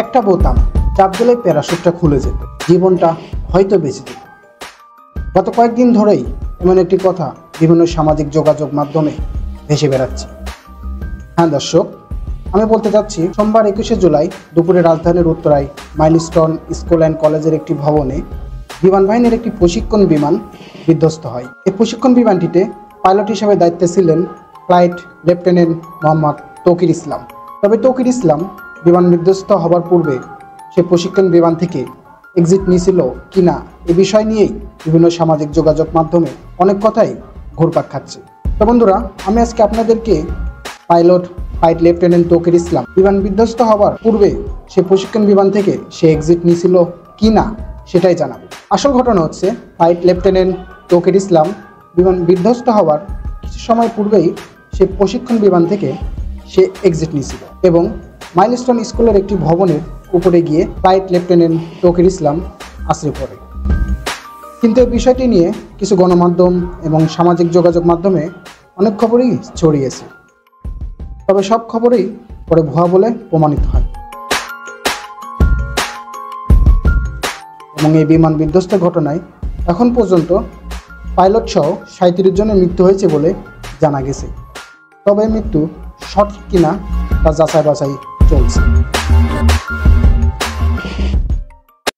একটা বোতাম চাপ দিলেই প্যারাশুটটা খুলে যেত, জীবনটা হয়তো বেঁচে যেত। গত কয়েকদিন ধরেই এমন একটি কথা বিভিন্ন সামাজিক যোগাযোগ মাধ্যমে ভেসে বেড়াচ্ছে। হ্যাঁ দর্শক, আমি বলতে চাচ্ছি সোমবার 21শে জুলাই দুপুরে রাজধানীর উত্তরায় মাইলস্টোন স্কুল অ্যান্ড কলেজের একটি ভবনে বিমান বাহিনীর একটি প্রশিক্ষণ বিমান বিধ্বস্ত হয়। এই প্রশিক্ষণ বিমানটিতে পাইলট হিসেবে দায়িত্বে ছিলেন ফ্লাইট লেফটেন্যান্ট মোহাম্মদ তৌকির ইসলাম। তবে তৌকির ইসলাম বিমান বিধ্বস্ত হবার পূর্বে সে প্রশিক্ষণ বিমান থেকে এক্সিট নিয়েছিল কিনা এ বিষয় নিয়েই বিভিন্ন সামাজিক যোগাযোগ মাধ্যমে অনেক কথাই ঘুরপাক খাচ্ছে। তো বন্ধুরা, আমি আজকে আপনাদেরকে ফ্লাইট লেফটেন্যান্ট তৌকির ইসলাম বিমান বিধ্বস্ত হবার পূর্বে সে প্রশিক্ষণ বিমান থেকে সে এক্সিট নিয়েছিল কিনা সেটাই জানাবো। আসল ঘটনা হচ্ছে, ফ্লাইট লেফটেন্যান্ট তৌকির ইসলাম বিমান বিধ্বস্ত হওয়ার কিছু সময় পূর্বেই সে প্রশিক্ষণ বিমান থেকে সে এক্সিট নিয়েছিল এবং মাইলস্টোন স্কুলের একটি ভবনের উপরে গিয়ে ফ্লাইট লেফটেন্যান্ট তৌকির ইসলাম আশ্রয় পড়ে। কিন্তু এই বিষয়টি নিয়ে কিছু গণমাধ্যম এবং সামাজিক যোগাযোগ মাধ্যমে অনেক খবরই ছড়িয়েছে, তবে সব খবরই পরে ভুয়া বলে প্রমাণিত হয় এবং এই বিমান বিধ্বস্তের ঘটনায় এখন পর্যন্ত পাইলট সহ 37 জনের মৃত্যু হয়েছে বলে জানা গেছে। তবে মৃত্যু সঠিক কিনা তা যাচাই বাছাই চলছে।